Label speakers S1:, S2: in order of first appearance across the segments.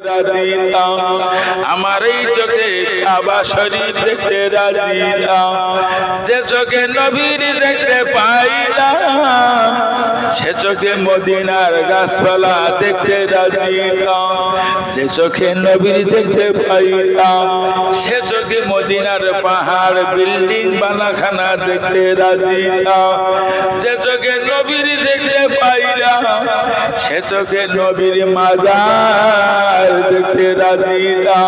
S1: রাজি না, আমার এই চোখে কাবা শরীফ দেখতে রাজি না, যে চোখে নবীর দেখতে পাই না সে চোখে মদিনার গাছপালা দেখতে রাজি না, যে চোখে নবীর দেখতে পাই না সে চোখে মদিনার পাহাড় বিল্ডিং বালাখানা দেখতে রাজি না, যে চোখে নবীর দেখতে পাই না সে চোখে নবীর মাজার দেখতে রাজি না,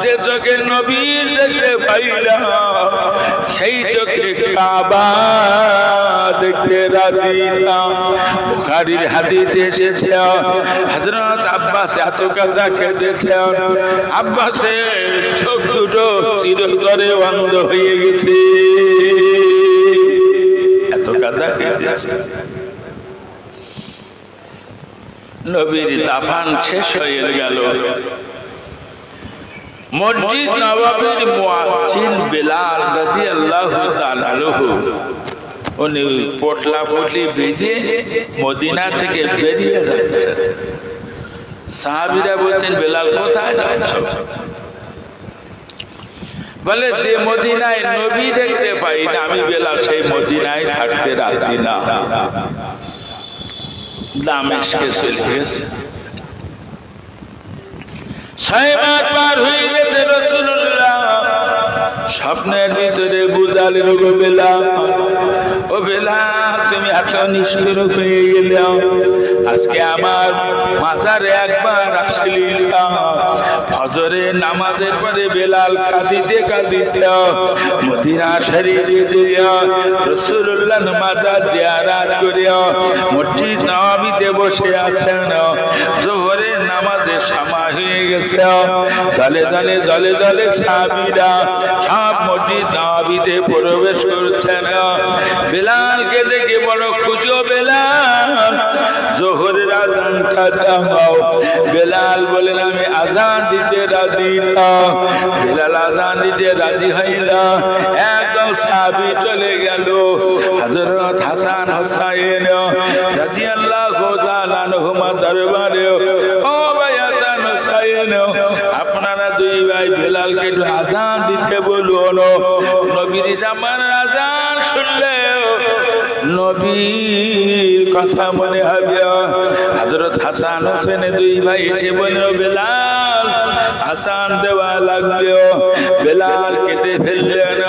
S1: যে চোখে নবীর দেখতে পাই না সেই চোখে কাবা দেখতে রাজি না। বুখারীর হাদিসে এসেছে হযরত আব্বাস এত কাঁদা কেঁদেছেন, আব্বাসের চোখ দুটো চিরতরে অন্ধ হয়ে গেছে, এত কাঁদা কেঁদেছে। নবীর দাফন শেষ হয়ে গেল, মসজিদ নববীর মুয়াজ্জিন বেলাল রাদিয়াল্লাহু তাআলা আনহু উনি পোটলা পোটলি বেঁধে মদিনা থেকে বেরিয়ে যাচ্ছেন। সাহাবীরা বলছেন, বেলাল কোথায় যাচ্ছ? বলে, যে মদিনায় নবী দেখতে পাই না আমি বেলাল সেই মদিনায় থাকতে রাজি না, দামেস্কে চলে গেছে। 6 মাস পার হয়ে গেছে, রাসূলুল্লাহ স্বপ্নের ভিতরে বুঝালেন, গো বেলাল, ও বেলাল তুমি এত নিষ্ঠুর হয়ে গেলে, আজকে আমার মাজারে একবার আসলি না। ফজরের নামাজের পরে বেলাল কাঁদিতে কাঁদিতে মদিনা শরীফে দিয়া রাসূলুল্লাহ মাজার জিয়ারত করিয়া মসজিদ নববীতে বসে আছেন। যোহরের নামাজের সময় হয়ে গেছে, দলে দলে দলে দলে সাহাবীরা সব মসজিদ নববীতে প্রবেশ করছেন। বেলালকে দেখে বড় খুশি, বেলাল যোহরের আযানটা দাও। বেলাল বলেন, আমি আযান দিতে রাজি না। বেলাল আযান দিতে রাজি হইল, একদম সাহাবী চলে গেল হযরত হাসান হুসাইন রাদিয়াল্লাহু তাআলা আনহুমা দরবারে। ও ভাই হাসান হুসাইন, আপনারা দুই ভাই বেলালকে একটু আযান দিতে বলুন। নবীর জামানার আযান শুনলে নবীর কথা মনে হবে। হযরত হাসান হোসেন দুই ভাই এসে বলল, বেলাল আযান দেওয়া লাগবে। বেলাল কেঁদে ফেললেন,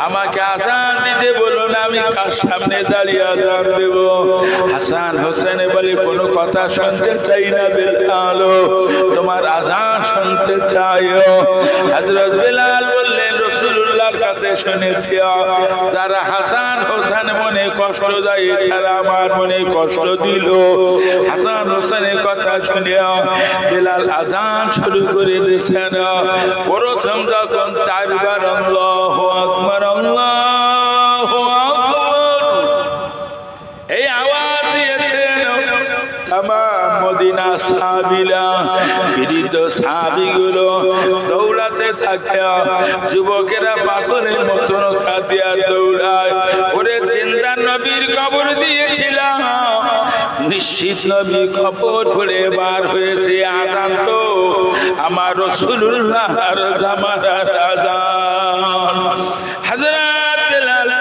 S1: আমাকে আযান দিতে বলুন, আমি কার সামনে দাঁড়িয়ে আযান দেব? হাসান হোসেন বলে, কোনো কথা শুনতে চাই না বেলাল, তোমার আযান শুনতে চাই। হযরত বেলাল বললেন, রাসূলুল্লাহর কাছে শুনেছি যারা হাসান হোসেন মনে কষ্ট দেয় তারা আমার মনে কষ্ট দিল। হাসান হোসেনের কথা শুনিয়া বেলাল আযান শুরু করে দিয়েছেন। প্রথম যখন 4 বার আল্লাহু আকবার আল্লাহু আকবার এই আওয়াজ দিয়েছেন, তামাম মদিনা সাহাবীরা বিরিদ্ধ সাহাবীগুলো দৌড়াতে থাকে। যুবকেরা পাগলের মতন কাঁদিয়া দৌড়ায়। ওরে জিন্দা নবীর কবর দিয়েছিলাম, নিশ্চিত নবী কবর পড়ে বার হয়েছে। আযান তো আমার রাসূলুল্লাহর জামানার আযান। হযরত বেলাল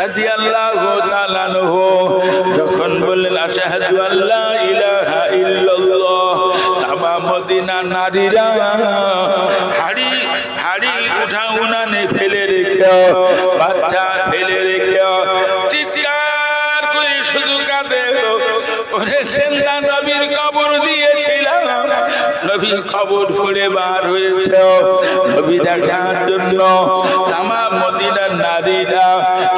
S1: রাদিয়াল্লাহু তাআলা আনহু যখন বললেন, আশহাদু আল্লা ইলাহা ইল্লাল্লাহ, তামাম মদিনা নারীরা হাড়ি হাড়ি উঠা উনানে ফেলে রেখে, বাচ্চা ফেলে রেখে চিৎকার করে শুধু কাঁদে। ওরে জিন্দা নবীর কবর দিয়েছিলাম, নবী কবর পড়ে বার হয়েছে। নবী দেখার জন্য তামাম মদিনার নারীরা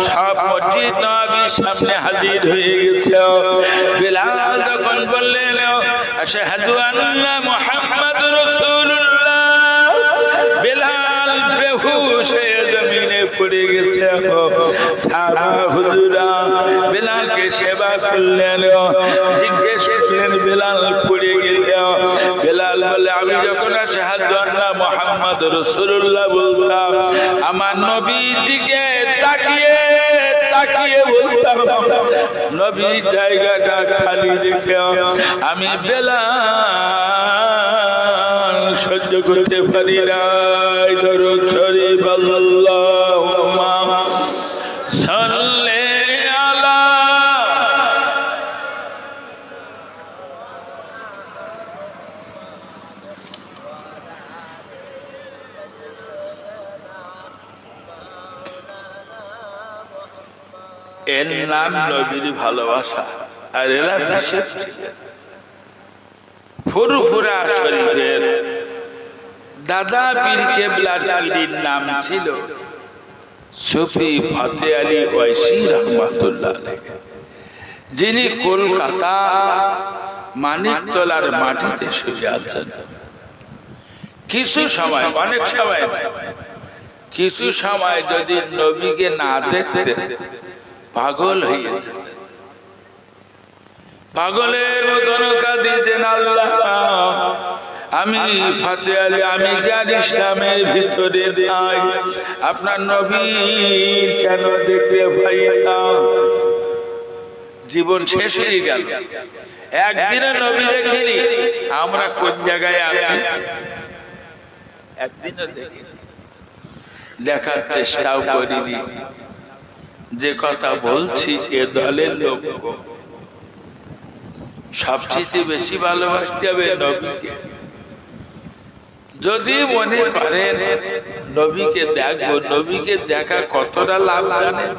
S1: সব মসজিদ নববীর সামনে হাজির হয়ে গেছে। বেলাল যখন বললেন, আশহাদু আন্না মুহাম্মাদুর রাসূলুল্লাহ, বেলাল বেহুশ হয়ে জমিনে পড়ে গেছে। সাহাবা হুজুরা বেলালকে সেবা করলেন, জিজ্ঞেস করলেন বেলাল পড়ে গেল। বেলাল বলে, আমি যখন আশহাদু আন্না মুহাম্মাদুর রাসূলুল্লাহ বলতাম, আমার নবীর দিকে তাকিয়ে তাকিয়ে বলতাম, নবীর জায়গাটা খালি দেখে আমি বেলাল সহ্য করতে পারি নাই। দরুদ শরীফ আল্লাহুম্মা সাল্লি আলা। এর নাম নবীর ভালোবাসা। আর এরা বিশেষ ছিলেন। ফুরফুরা শরীফের দাদা পীর কেবলার পীরের নাম ছিল সুফি ফতে আলী ওয়াইসি রহমাতুল্লাহ আলাইহি, যিনি কলকাতা মানিকতলার মাটিতে শুয়ে আছেন। কিছু সময়, অনেক সময়, কিছু সময় যদি নবীকে না দেখতেন পাগল হয়ে যেতেন। পাগলের মতন কাঁদিতেন, আল্লাহ আমি ফতে আলী, আমি জ্ঞান ইসলামের ভিতরে নাই, আপনার নবীর কেন দেখতে পাই না? জীবন শেষ হয়ে গেল, একদিনে নবী দেখিনি। আমরা কোন জায়গায় আছি? একদিনও দেখিনি, দেখার চেষ্টাও করিনি। যে কথা বলছি এ দলের লোক সবচেয়ে বেশি ভালোবাসতে হবে নবীকে। যদি মনে করেন নবীকে দেখবো, নবীকে দেখা কতটা লাভ জানেন?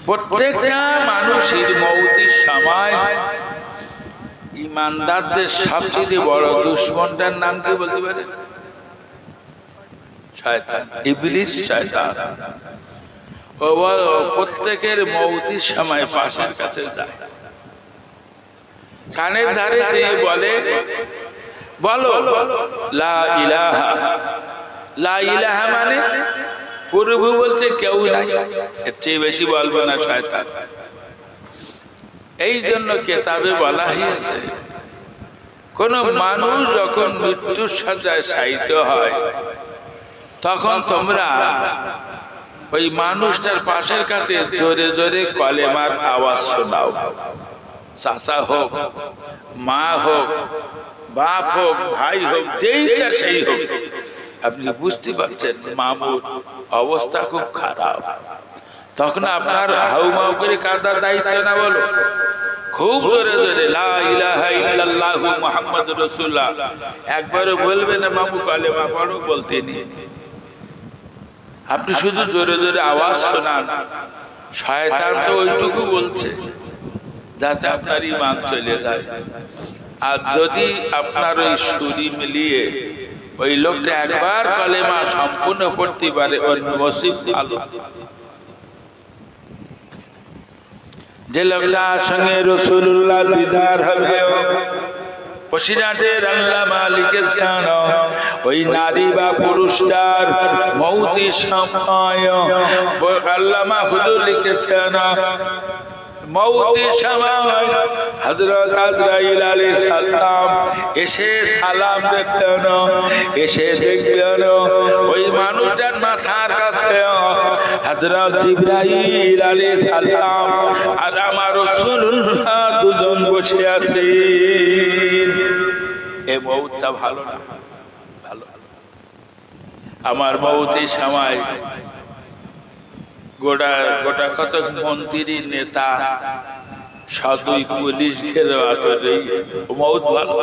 S1: প্রত্যেকটা মানুষের মৌতের সময় ইমানদারদের সবচেয়ে বড় দুশ্মনটার নাম কি বলতে পারেন? শয়তান, ইবলিস, শয়তান। ও প্রত্যেকের মৌতের সময় পাশের কাছে যায়, কানের ধারে দিয়ে বলে, বলো লা ইলাহা। লা ইলাহা মানে প্রভু বলতে কেউ নাই, এর চেয়ে বেশি বলবে না শয়তান। এই জন্য কেতাবে বলা হয়েছে, কোন মানুষ যখন মৃত্যুর শয্যায় শায়িত হয় তখন তোমরা ওই মানুষটার পাশের কাছে জোরে জোরে কলেমার আওয়াজ শোনাও। চাচা হোক, মা হোক, বাপ হোক, ভাই হোক, যেইটা সেই হোক, আপনি বুঝতে পারছেন মামুর অবস্থা খুব খারাপ। তখন আপনার হাউমাউ করে কাঁদার দায়িত্ব না, বলো খুব জোরে জোরে লা ইলাহা ইল্লাল্লাহু মুহাম্মাদুর রাসূলুল্লাহ। একবারও বলবে না মামু কলেমা পড়ো, বলতে নেই। আপনি শুধু জোরে জোরে আওয়াজ শোনান। শয়তান তো ওইটুকু বলছে যাতে আপনার ঈমান চলে যায়। আর যদি আপনার ওই সুরি মিলিয়ে ওই লোকটা একবার কলেমা সম্পূর্ণ পড়তে পারে, ওর নসিব ভালো। যে লোকটার সঙ্গে রাসূলুল্লাহ দিদার হবে, পশিরাটের আল্লামা লিখেছেন, ওই নারী বা পুরুষটার মৌতের সময়, আল্লামা হুজুর লিখেছেন, মৌতের সময় হযরত আজরাইল আলাইহিস সালাম এসে সালাম দেখতেন, এসে দেখবেন ওই মানুষটার মাথার কাছে হযরত জিবরাইল আলাইহিস সালাম আর আমার রাসূলুল্লাহ দুজন বসে আছেন। এই মৌতটা ভালো না? ভালো। আমার মৌতের সময় গোটা গোটা কত মন্ত্রী, নেতা, সদুই পুলিশ ঘেরাও করে, মৌত ভালো।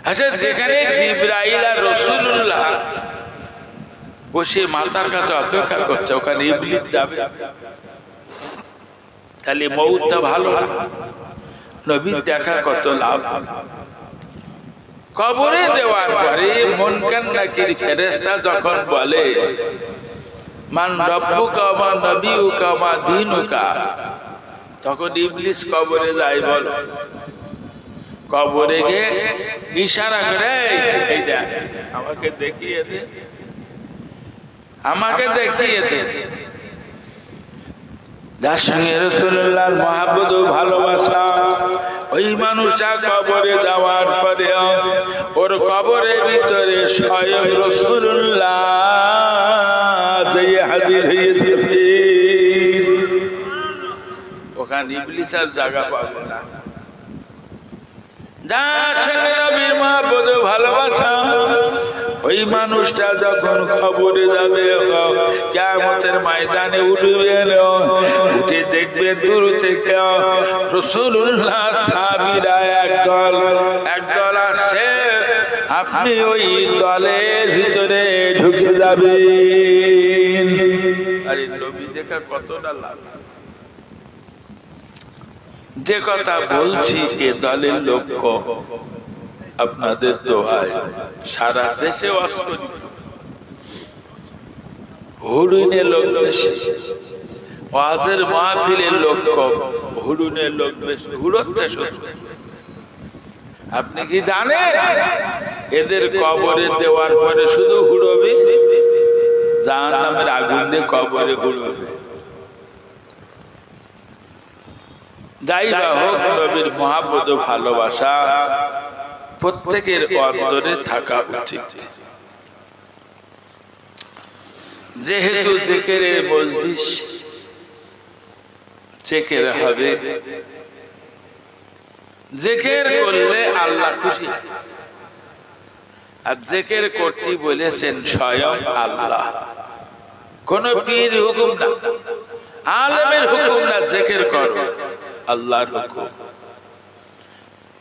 S1: আচ্ছা, যেখানে জিবরাইল আর রাসূলুল্লাহ বসে মাতার কাছে অপেক্ষা করছে, ওখানে ইবলিস যাবে? তাহলে মৌতটা ভালো না? নবীর দেখা কত লাভ। কবরে দেওয়ার পরে মুনকার নাকির ফেরেশতা যখন বলে মান রব্বুকা ওয়া মা নবিয়ুকা ওয়া মা দীনুকা, তখন ইবলিস কবরে যায়। বলো, কবরে গিয়ে ইশারা করে, এই দেখ, আমাকে দেখিয়ে দে, আমাকে দেখিয়ে দে। যার সঙ্গে রাসূলুল্লাহর মহব্বত ও ভালোবাসা, ওই মানুষটা কবরে যাওয়ার পরে ওর কবরের ভিতরে স্বয়ং রাসূলুল্লাহ যে হাজির হয়ে যাবে, ওখানে ইবলিস আর জায়গা পাবে না। যার সঙ্গে নবীর মহব্বত ভালোবাসা, ওই মানুষটা যখন কবরে যাবে, কিয়ামতের ময়দানে উঠবে, উঠে দেখবে দূর থেকে রাসূলুল্লাহ সাহাবীরা একদল আসছে, আপনি ওই দলের ভিতরে ঢুকে যাবেন। আরে নবী দেখা কতটা লাভ। যে কথা বলছি এ দলের লক্ষ্য আপনাদের দোহায় সারা দেশে হুড়ুনের লোক বেশি, ওয়াজের মাহফিলের লক্ষ্য হুড়ুনের লোক বেশি, হুড়োচ্ছে শুধু। আপনি কি জানেন এদের কবরে দেওয়ার পরে শুধু হুড়বে, জাহান্নামের আগুন দিয়ে কবরে হুড়বে। যাই বা হোক, নবীর মহব্বত ভালোবাসা প্রত্যেকের অন্তরে থাকা উচিত। যেহেতু জিকিরের মজলিস, জিকির হবে, জিকির করলে আল্লাহ খুশি, আর জিকির করতে বলেছেন স্বয়ং আল্লাহ, কোন পীর হুকুম না, আলেমের হুকুম না, জিকির করো, আল্লাহর হুকুম।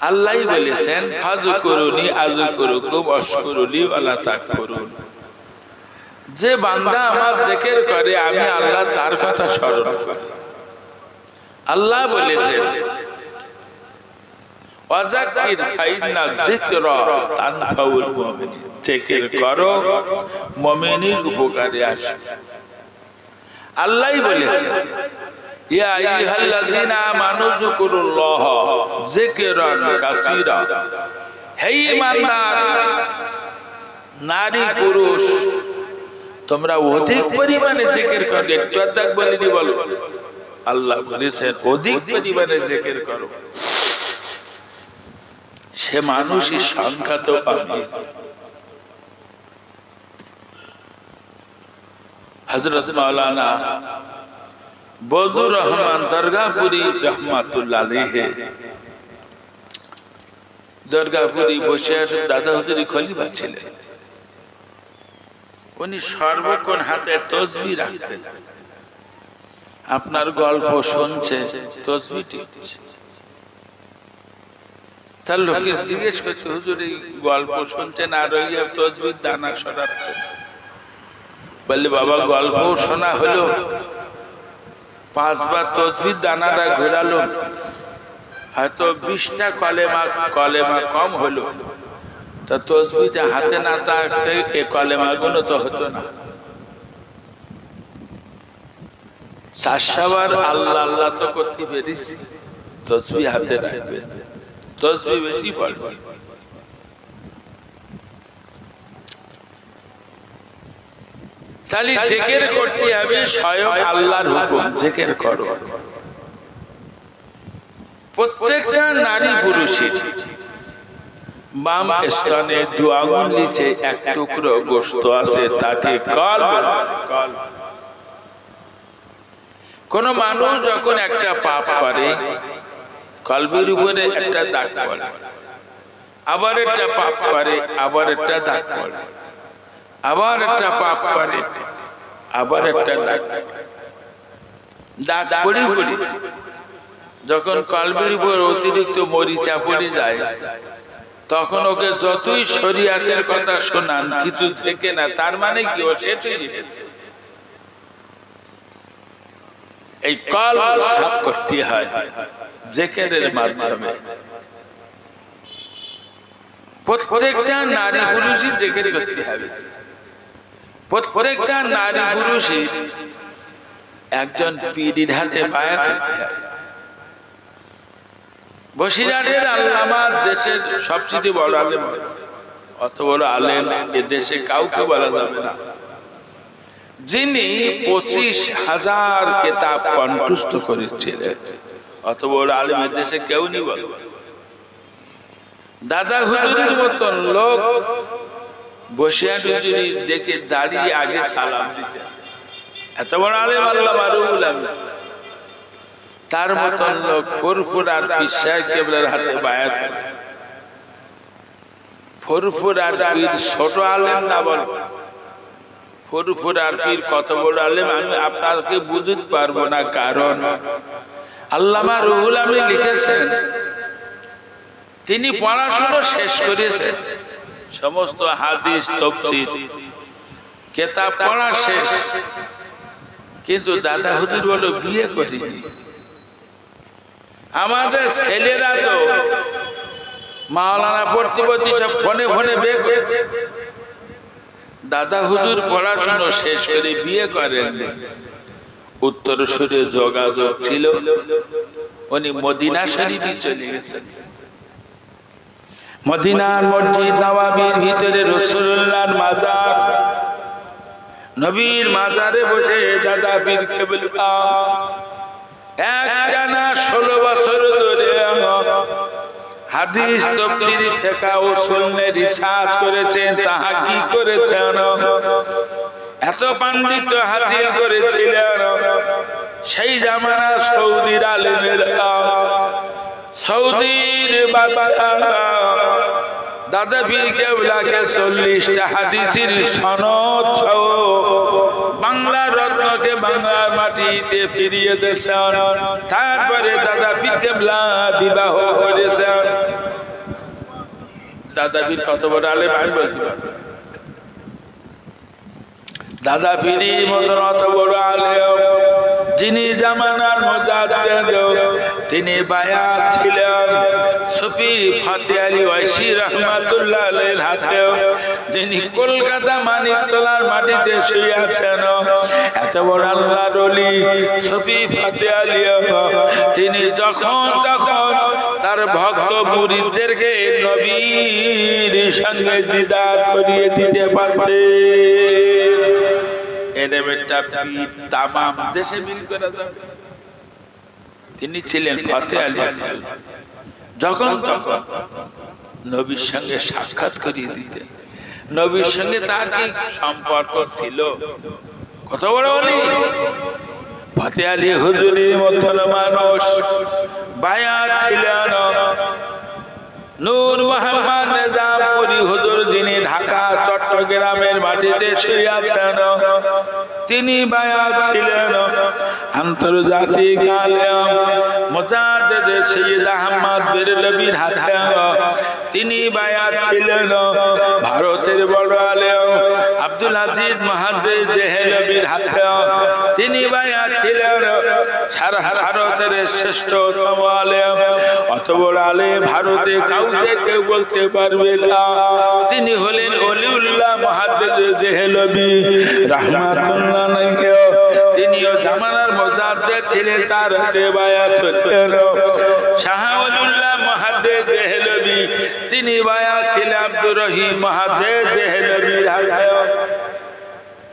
S1: আল্লাহই বলেছেন ফাযকুরুনি আযকুরুকুম ওয়াশকুরুলি ওয়ালা তাকফুরুন। যে বান্দা আমার জিকির করে আমি আল্লাহ তার কথা স্মরণ করি। আল্লাহ বলেছেন ওয়াযাক্কির ফাইন্না যিকরা তানফাউল মুমিনিন, জিকির করো মুমিনের উপকারে আসে। আল্লাহই বলেছেন ইয়া আইয়ুহাল্লাযীনা আমানু যকুরুল্লাহ যিকরান কাসীরা, হে ঈমানদার নারী পুরুষ তোমরা অধিক পরিমাণে জিকির করো। একটু আদাক বলিনি, বলো আল্লাহ বলেছেন অধিক পরিমাণে জিকির করো। সে মানুষের সংখ্যা তো আমি। হযরত মাওলানা বদরুর রহমান দরগাপুরি রহমাতুল্লাহ আলাইহি, দরগাপুরি বসে দাদা হুজুরি খলিফা ছিলেন। উনি সর্বক্ষণ হাতে তসবিহ রাখতেন। আপনার গল্প শুনছে, তসবিহ টিপছে। তার লোকে জিজ্ঞেস করছে হুজুর এই গল্প শুনছেন আর ওই তসবিহ দানা সরাচ্ছেন। বললে বাবা গল্প শোনা হলো, 5 বার তসবিহ দানাটা ঘোরালো, হয়তো 20টা কলেমা কম হলো, তা তসবিহটা হাতে না থাকতে এই কলেমাগুলো তো হতো না। 400 বার আল্লাহ আল্লাহ তো করতে পেরেছি, তসবিহ হাতে রাখবেন, তসবিহ বেশি পড়বে। তাহলে জিকির করতে হবে স্বয়ং আল্লাহর হুকুম, জিকির করো। প্রত্যেকটা নারী পুরুষের বাম স্তনে 2 আঙ্গুল নিচে এক টুকরো গোশত আছে, তাকে কলব। কোন মানুষ যখন একটা পাপ করে কলবের উপরে একটা দাগ পড়ে, আবার একটা পাপ করে আবার একটা দাগ পড়ে, আবার একটা পাপ করে আবার একটা দাগ পড়ে পড়ে যখন কলবের উপর অতিরিক্ত মরিচা পড়ে যায়, তখন ওকে যতই শরীয়তের কথা শোনান কিছু থেকে না, তার মানে কি ও সেটাই হয়েছে। এই কলব সাফ করতে হয় জিকিরের মাধ্যমে। প্রত্যেকটা নারী পুরুষই জিকির করতে হবে। প্রত্যেকটা নারী পুরুষই একজন পীরের হাতে বায়াত হতে হয়। বসিরহাটের আল্লামা দেশের সবচেয়ে বড় আলেম, অত বড় আলেম এ দেশে কাউকে বলা যাবে না, যিনি 25,000 কিতাব কণ্ঠস্থ করেছিলেন। অত বড় আলেম এ দেশে কেউ নেই বলো। দাদা হুজুরের মতন লোক বসিরহাট হুজুরি দেখে দাঁড়িয়ে আগে সালাম দিতেন। এত বড় আলেম আল্লামা রুহুল আমিন, তার মতন লোক ফুরফুরার পীর সাহেব কেবলার হাতে বায়াত করে। ফুরফুরার পীর ছোট আলেম না বল, ফুরফুরার পীর কত বড় আলেম আমি আপনাকে বুঝতে পারবো না। কারণ আল্লামা রুহুল আমিন লিখেছেন তিনি পড়াশোনা শেষ করেছেন, সমস্ত হাদিস তাফসীর কিতাব পড়া শেষ, কিন্তু দাদা হুজুর বলো বিয়ে করিনি। আমাদের ছেলেরা তো মাওলানা পড়তে পড়তে সব ফোনে ফোনে বিয়ে করছে, দাদা হুজুর পড়াশোনা শেষ করে বিয়ে করেননি। উত্তরসূরে যোগাযোগ ছিল, উনি মদিনা শরীফে চলে গেছেন। মদিনার মসজিদ নববীর ভিতরে রাসূলুল্লাহর মাজার, নবীর মাজারে বসে দাদা পীর কেবলা একটানা 16 বছর ধরে হাদিস তাফসীর ফিকহ উসুল নিয়ে রিসার্চ করেছেন, তাহকিক করেছেন, এত পাণ্ডিত্য হাসিল করেছিলেন। সেই জামানা সৌদির আলেমেরা, সৌদির বাদশা দাদা পীর কেবলাকে 40টা হাদিসের সনদ সহ বাংলা রত্নকে বাংলার মাটিতে ফিরিয়ে দিয়েছেন। তারপরে দাদা পীর কেবলা বিবাহ করেছেন। দাদা পীর কত বড় আলেম আমি বলতে পারবো, দাদা পীরের মতন অত বড় আলেম যিনি জামানার মুজাদ্দিদ, তিনি বায়াত ছিলেন সুফি ফতে আলী ওয়াইসি রাহমাতুল্লাহ আলাইহির হাতে, যিনি কলকাতা মানিকতলার মাটিতে শুয়ে আছেন। এত বড় আল্লাহর ওলি সুফি ফতে আলী, তিনি যখন তখন তার ভক্ত মুরিদদেরকে নবীর সঙ্গে দিদার করিয়ে দিতে পারতেন। এরবেটা পীর তামাম দেশে মিল করা যাবে। তিনি ছিলেন ফতে আলী, যখন তখন নবীর সঙ্গে সাক্ষাৎ করিয়ে দিতেন। নবীর সঙ্গে তার কি সম্পর্ক ছিল, কত বড় ওলি ফতে আলী হুজুরের মতন মানুষ বায়াত ছিলেন। নূর মোহাম্মদ নিজামপুরী হুজুর যিনি ঢাকা চট্টগ্রামের মাটিতে শুয়ে আছেন, তিনি বায়াত ছিলেন। আন্তর্জাতিক আলেম মুজাদ্দিদ সৈয়দ আহমদ বেরলভীর হাতে তিনি বায়াত ছিলেন। ভারতের বড় আলেম আব্দুল আজিজ মুহাদ্দিস দেহলভীর হাতে তিনি বায়াত ছিলেন। সারা ভারতের শ্রেষ্ঠতম আলেম, অত বড় আলেম ভারতে কাউকে কেউ বলতে পারবে না। তিনি হলেন ওলিউল্লাহ মুহাদ্দিস দেহলভী রাহমাতুল্লাহ আলাইহি। তিনিও জামানার মুজাদ্দিদ ছিলেন, তার হাতে বায়াত হলেন। শাহ ওলিউল্লাহ মুহাদ্দিস দেহলভী তিনি বায়াত ছিলেন আব্দুর রহিম মুহাদ্দিস দেহলভীর হাতে।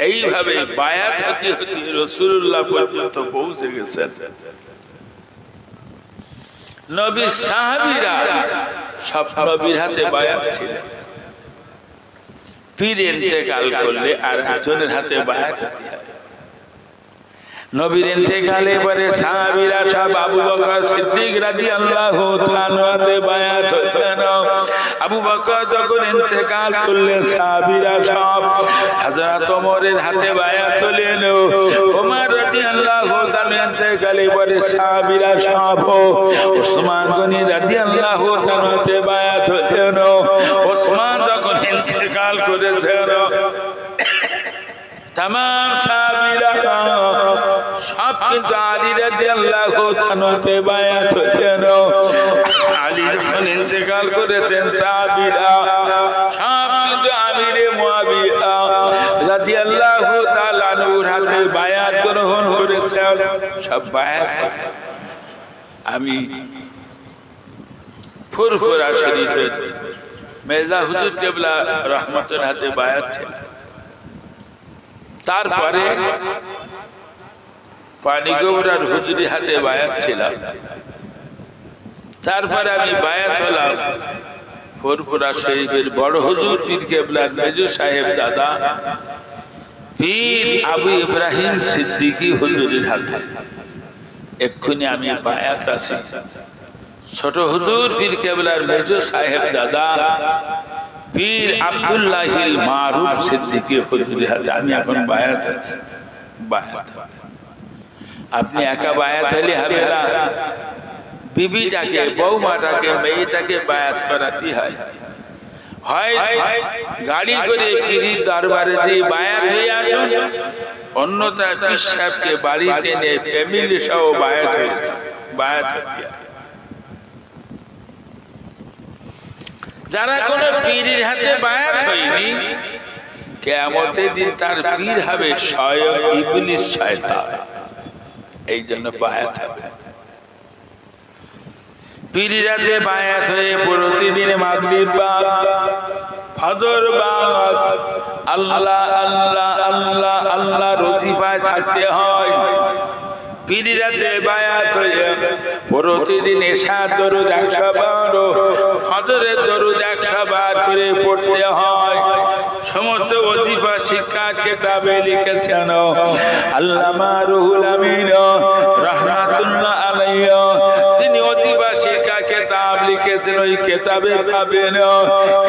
S1: এইভাবে বায়াত হতে হতে রাসূলুল্লাহ পর্যন্ত পৌঁছে গেছেন। নবীর সাহাবীরা সব নবীর হাতে বায়াত ছিলেন। পীর ইন্তেকাল করলে আর একজনের হাতে বায়াত হতে হয়। নবীর ইন্তেকালে পরে সাহাবীরা সব আবু বকর সিদ্দিক রাদিয়াল্লাহু তাআলা হাতে বায়াত হলেন। আবু বকর যখন ইন্তেকাল করলেন, সাহাবীরা সব হযরত ওমরের হাতে বায়াত হলেন। ওমর রাদিয়াল্লাহু তাআলা ইন্তেকালে পরে সাহাবীরা সব ওসমান গনি রাদিয়াল্লাহু তাআলা হাতে বায়াত হলেন। ওসমান যখন ইন্তেকাল করেছেন, तमाम साहबीरा सब किन्तु आली রাদিয়াল্লাহু তাআলাতে বায়াত হলেন। আলী যখন ইন্তেকাল করেছেন, সাহাবীরা সব কিন্তু আমিরে মুআবিয়া রাদিয়াল্লাহু তাআলা আনহুর হাতে বায়াত গ্রহণ করেছেন। সব বায়াত আমি ফুরফুরা শরীফের মির্জা হুজুর কেবলা রহমতের হাতে বায়াত ছিল। তারপরে পানিগোবরার হুজুরের হাতে বায়াত ছিলাম। তারপরে আমি বায়াত হলাম ফুরফুরা শরীফের বড় হুজুর পীর কেবলার মেজো সাহেব দাদা পীর আবু ইব্রাহিম সিদ্দিকী হুজুরের হাতে। এক্ষুনি আমি বায়াত আছি ছোট হুজুর পীর কেবলার মেজো সাহেব দাদা পীর আব্দুল্লাহিল মারুফ সিদ্দিকী হুজুরের হাতে আমি এখন বায়াত আছি। বায়াত আপনি একা বায়াত হলে হবে না, বিবিটাকে, বৌমাটাকে, মেয়েটাকে বায়াত করাতে হয়। হয় গাড়ি করে পীরের দরবারে যে বায়াত হয়ে আসুন, অন্যথায় পীর সাহেবকে বাড়িতে নিয়ে ফ্যামিলি সহ বায়াত হয়ে যান। বায়াত যারা কোন পীরের হাতে বায়াত হয়নি, কিয়ামতের দিন তার পীর হবে স্বয়ং ইবলিস শয়তান। এই জন্য বায়াত হবে। পীরের হাতে বায়াত হয়ে প্রতিদিন মাগরিব বাদ, ফজর বাদ আল্লাহ আল্লাহ আল্লাহ আল্লাহ ওজিফায় থাকতে হয়। পীরের হাতে বায়াত হয়ে প্রতিদিন এশার দরুদ 100 বার, ফজরের দরুদ 100 বার করে পড়তে হয়। সমস্ত ওজিফা শিক্ষা কিতাবে লিখেছেন আল্লামা রুহুল আমিন রাহমাতুল্লাহ আলাইহি, তিনি ওজিফা শিক্ষা কিতাব লিখেছেন। ওই কিতাবে পাবেন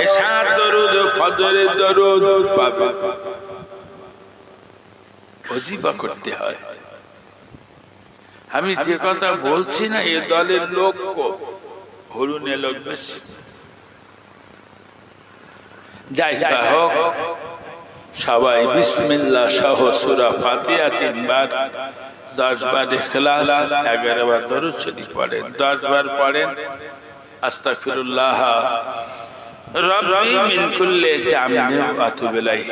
S1: এশার দরুদ, ফজরের দরুদ পাবেন। ওজিফা করতে হয়। আমি যে কথা বলছি না, এ দলের লোক হরুনে লোক বেশি। যাই হোক, সবাই বিসমিল্লাহ সহ সূরা ফাতিহা 3 বার, 10 বার ইখলাস, 11 বার দরুদ শরীফ পড়েন, 10 বার পড়েন আস্তাগফিরুল্লাহ রাব্বি মিন কুল্লি জামবিন ওয়া আতুবু ইলাইহি।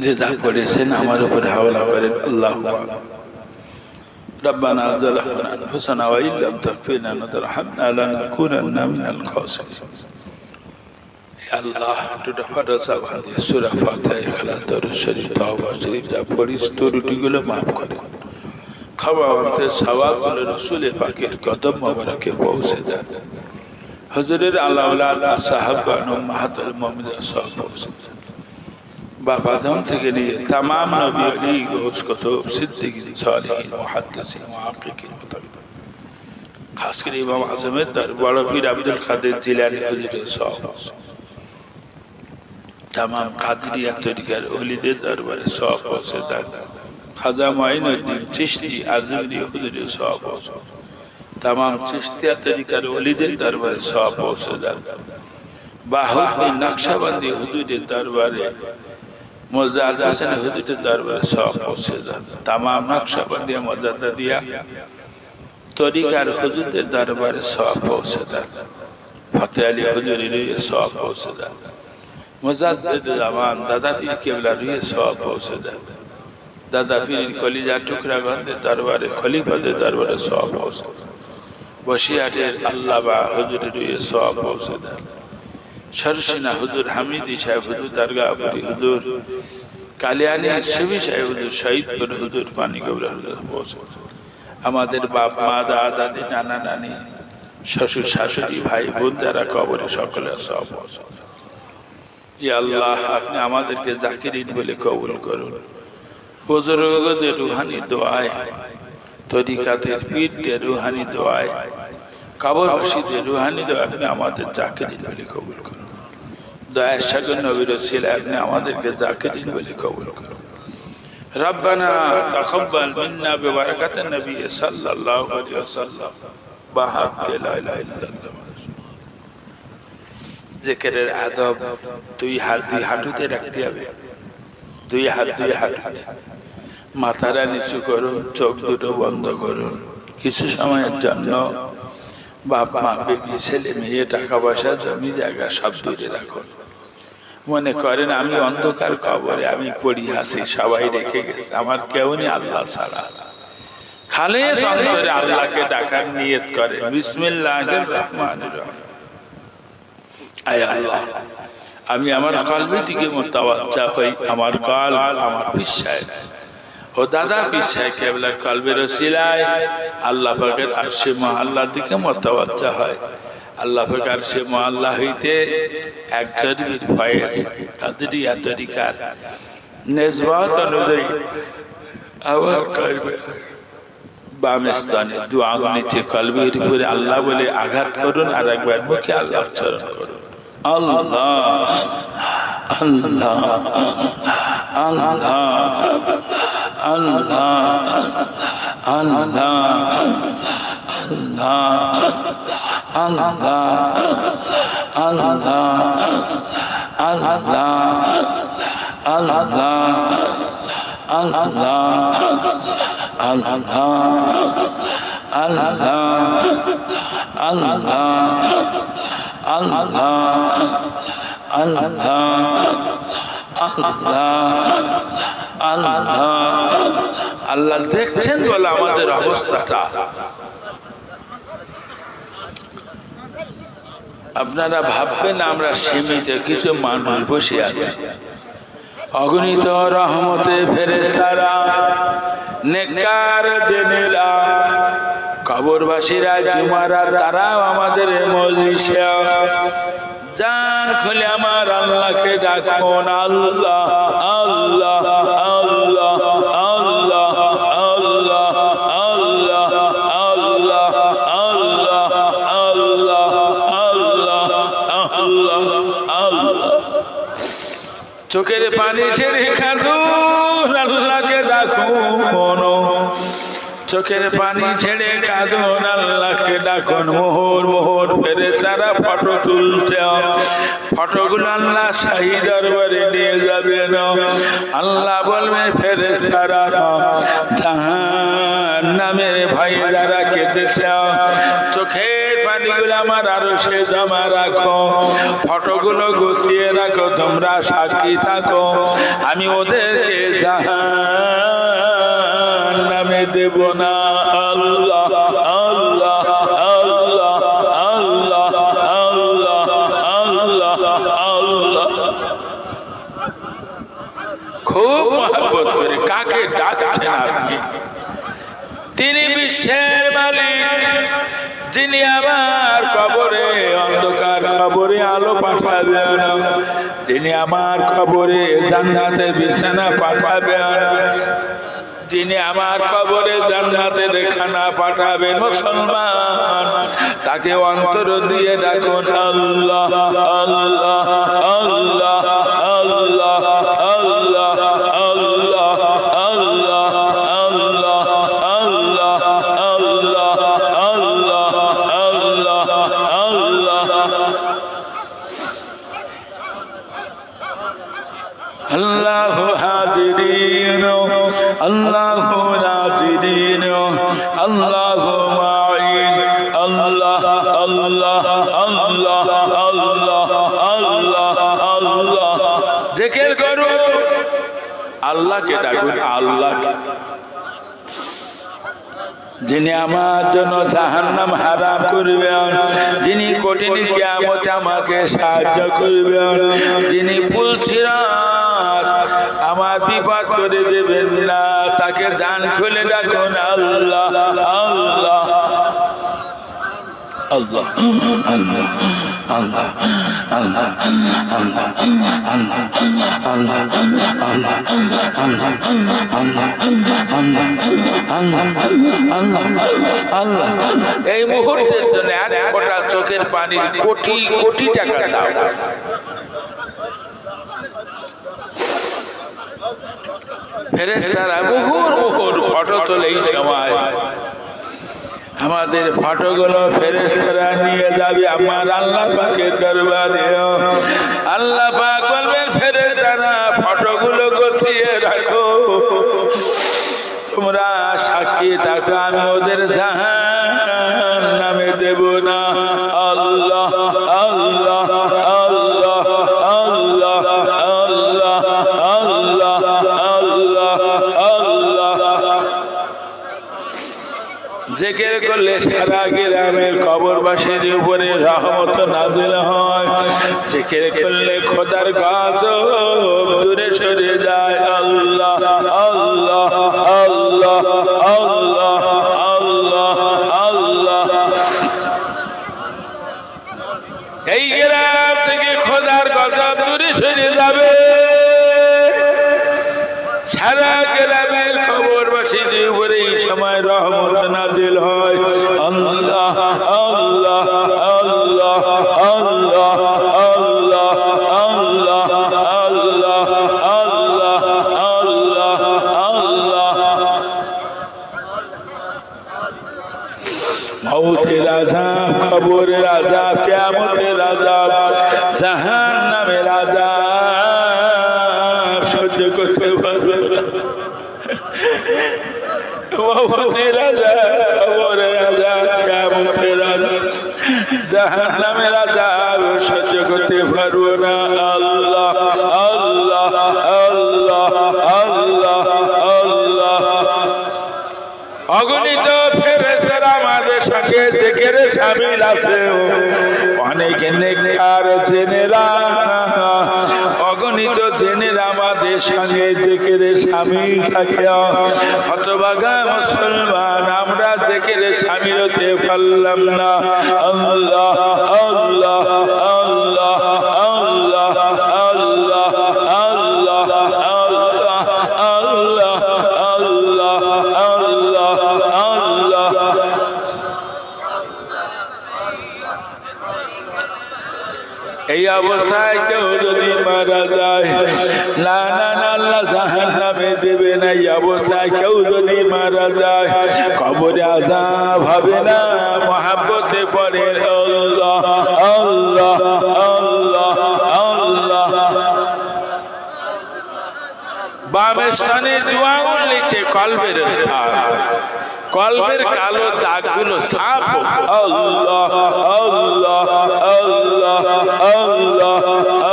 S1: যে যা পড়েছেন আমার উপর হাওলা করেন। আল্লাহু আকবার। রব্বানা যালামনা আনফুসানা ওয়া ইল্লাম তাগফির লানা ওয়া তারহামনা লানাকুনান্না মিনাল খাসিরিন। হে আল্লাহ, দুটো ফরজ আবান দিয়ে সূরা ফাতিহা, ইখলাস, দরুদ শরীফ, তাওবা শরীফ যা পড়িস ত্রুটিগুলো maaf করেন। ক্ষমা করতে সওয়াবগুলো রাসূল পাকের কদম মোবারকে পৌঁছে দেন। হুজুরের আওলাদ সাহাবান উম্মাহাতুল মুমিনিন সব পৌঁছে দেন। বাপ আদম থেকে নিয়ে तमाम নবী ওলি গৌস কুতুব সিদ্দিকিন সালিহিন মুহাদ্দিসিন মুহাক্কিকিন মুতাবিন, খাস করে ইমাম আজমের দর বড় পীর আব্দুল কাদের জিলানী হুজুরের সব, तमाम কাদেরিয়া তরিকার ওলিদের দরবারে সব পৌঁছে দেন। খাজা মুঈনুদ্দিন চিশতি আজমিরি হুজুরের সব পৌঁছে, तमाम চিশতিয়া তরিকার ওলিদের দরবারে সব পৌঁছে দেন। বাহাউদ্দিন নকশবন্দি হুজুরের দরবারে, মুজাদ্দিদ হাসান হুজুরের দরবারে সব পৌঁছে দেন। तमाम নকশবন্দিয়া মুজাদ্দিদিয়া তরিকার হুজুরের দরবারে সব পৌঁছে দেন। ফতেহ আলী হুজুরের সব পৌঁছে দেন। মুজাদ্দিদ জামান দাদা পীর কেবলার সব পৌঁছে দেন। দাদা পীর কলিজা টুকরা গন্ধের দরবারে, খলিফাদের দরবারে সব পৌঁছে দেন। বসিরহাটের আল্লামা হুজুরের সব পৌঁছে দেন। সরসিনা হুজুর, হামিদি সাহেব হুজুর, দরগাপুরি হুজুর, কালিয়ানি সুবি সাহেব হুজুর, শহীদপুর হুজুর, পানিগোবরা হুজুর পৌঁছে। আমাদের বাপ মা, দাদা দাদি, নানা নানি, শ্বশুর শাশুড়ি, ভাই বোন যারা কবরে সকলে সব পৌঁছে। ইয়া আল্লাহ, আপনি আমাদেরকে জাকিরিন বলে কবুল করুন। বুজুর্গদের রুহানি দোয়ায়, তরিকাতের পীরদের রুহানি দোয়ায়, কবরবাসীদের রুহানি দোয়া আপনি আমাদের জাকিরিন বলে কবুল করুন। দয়ার সাগর নবীর ওসিলায় আপনি আমাদেরকে জাকিরিন বলে কবুল করুন। রব্বানা তাকাব্বাল মিন্না বিবারাকাতিন নবী সাল্লাল্লাহু আলাইহি ওয়াসাল্লাম বাহাক্কে লা ইলাহা ইল্লাল্লাহ। জিকিরের আদব, দুই হাঁটুতে রাখতে হবে, দুই হাঁটুতে। মাথাটা নিচু করুন, চোখ দুটো বন্ধ করুন। কিছু সময়ের জন্য বাপ মা, বেবি, ছেলে মেয়ে, টাকা পয়সা, জমি জায়গা সব দূরে রাখুন। মনে করেন আমি অন্ধকার কবরে আমি পড়ি আছি, সবাই রেখে গেছে, আমার কেউ নেই আল্লাহ ছাড়া। খালেস অন্তরে আল্লাহকে ডাকার নিয়ত করেন, বিসমিল্লাহির রহমানির রহিম। আয় আল্লাহ, আমি আমার কলবের দিকে মুতাওয়াজ্জা হই। আমার কলব আমার পীর সাহেব ও দাদা পীর সাহেব কেবলার কলবের ওসিলায় আল্লাহ পাকের আরশে মহল্লার দিকে মুতাওয়াজ্জা হয়। আল্লাহ পাক আরশে মহল্লা হইতে এক জরবির ফয়েজ কাদরিয়া তরিকার নেসবত অনুযায়ী আমার কলবে বাম স্থানে দু আঙ্গুল নিচে কলবের উপরে আল্লাহ বলে আঘাত করুন, আর একবার মুখে আল্লাহ উচ্চারণ করুন। আল্লাহ আল্লাহ আল্লাহ আল্লাহ আল্লাহ আল্লাহ দেখছেন বলে আমাদের অবস্থাটা। আপনারা ভাববেন আমরা সীমিত কিছু মানুষ বসে আছি, অগণিত রহমতে ফেরেশতারা, নেককার দিনেরা, কবরবাসীরা, জুমারা, তারাও আমাদের মজলিসে জান খুলে আমার আল্লাহকে ডাকুন। আল্লাহ আল্লাহ আল্লাহ আল্লাহ আল্লাহ আল্লাহ আল্লাহ আল্লাহ আল্লাহ আল্লাহ আল্লাহ। চোখের পানি ছেড়ে কাঁদুন, আল্লাহকে ডাকুন। চোখের পানি ছেড়ে কাঁদুন, আল্লাহকে ডাকুন। মোহর মোহর ফেরেশতারা ফটো তুলছে, ফটোগুলো আল্লাহ শাহী দরবারে নিয়ে যাবেন। আল্লাহ বলবে ফেরেশতারা, জাহান্নামের ভয়ে যারা কেঁদেছে চোখের পানিগুলো আমার আরশে জমা রাখো, ফটোগুলো গুছিয়ে রাখো, তোমরা সাক্ষী থাকো, আমি ওদেরকে জাহান্নামে দেব না। আল্লাহ আল্লাহ আল্লাহ আল্লাহ আল্লাহ আল্লাহ আল্লাহ। খুব মহব্বত করে কাকে ডাকছেন আপনি? তিনি বিশ্বের মালিক, যিনি আমার কবরে অন্ধকার কবরে আলো পাঠাবেন, যিনি আমার কবরে জান্নাতে বিছানা পাঠাবেন, যিনি আমার কবরে জান্নাতের খানা পাঠাবেন। মুসলমান, তাকে অন্তর দিয়ে ডাকুন। আল্লাহ আল্লাহ আল্লাহ আল্লাহ আল্লাহ আল্লাহ আল্লাহ আল্লাহ আল্লাহ আল্লাহ আল্লাহ আল্লাহ আল্লাহ। আল্লাহু হাজিরিন আল্লাহু নাজিরিন আল্লাহু মাঈন আল্লাহ আল্লাহ আল্লাহ আল্লাহ আল্লাহ আল্লাহ। জিকির করুন, আল্লাহকে ডাকুন। আল্লাহ যিনি আমার জন্য জাহান্নাম হারাম করবেন, যিনি কঠিন কিয়ামতে আমাকে সাহায্য করবেন, যিনি পুলছিরাত আমার বিপদ করে দেবেন না, তাকে জান খুলে ডাকুন আল্লাহ আল্লাহ আল্লাহ আল্লাহ আল্লাহ আল্লাহ আল্লাহ আল্লাহ। এই মুহূর্তের জন্য এক ফোঁটা চোখের পানির কোটি কোটি টাকা দাও। ফেরেশতারা মুহুর মুহুর ফটো তোলে। এই সময় আমাদের ফটোগুলো ফেরেশতারা নিয়ে যাবে আমার আল্লাহ পাকের দরবারে। আল্লাহ পাক বলবেন ফেরেশতারা ফটোগুলো গুছিয়ে রাখো, তোমরা সাক্ষী থাকো, আমি ওদের জাহান্নামে দেব না। আল্লাহ আল্লাহ আল্লাহ আল্লাহ আল্লাহ আল্লাহ আল্লাহ আল্লাহ। জিকির করলে সারা গ্রামের কবরবাসীর উপরে রহমত নাযিল হয়। জিকির করলে খোদার গজব দূরে সরে যায়। আল্লাহ আল্লাহ আল্লাহ আল্লাহ আল্লাহ আল্লাহ। এই গ্রাম থেকে খোদার গজব দূরে সরে যাবে। সারা গ্রামের কবরবাসীর উপরে এই সময় রহমত নাযিল হয়। আল্লাহ আল্লাহ আল্লাহ আল্লাহ আল্লাহ আল্লাহ আল্লাহ আল্লাহ আল্লাহ আল্লাহ। মউতের আযাব, কবরের আযাব, কিয়ামতের আযাব, জাহান্নামের আযাব সহ্য করতে পারবে না। মউতের আযাব, কবরের আযাব, কিয়ামতের আযাব, জাহান্নামের আযাব সহ্য করতে পারবে না। আল্লাহ আল্লাহ আল্লাহ আল্লাহ আল্লাহ। অগণিত ফেরেশতারা আমাদের সঙ্গে জিকিরে শামিল আছে। অনেক নেককার জেনেরা, অগণিত জেনেরা আমাদের সঙ্গে জিকিরে শামিল থাকে। হতভাগা মুসলমান আমরা জিকিরে শামিল হতে পারলাম না। আল্লাহ আল্লাহ আল্লাহ আল্লাহ আল্লাহ আল্লাহ আল্লাহ আল্লাহ আল্লাহ আল্লাহ আল্লাহ। এই অবস্থায় কেউ যদি মারা যায়, না না না, আল্লাহ জাহান্নামে দেবে না। এই অবস্থায় কেউ যদি মারা যায়, কবরে আযাব হবে না, মহব্বতে পড়ে আল্লাহ আল্লাহ আল্লাহ আল্লাহ। বামের স্থানের দোয়াগুলো নিচে কলবের স্থান, কলবের কালো দাগগুলো সাফ হোক। আল্লাহ আল্লাহ আল্লাহ আল্লাহ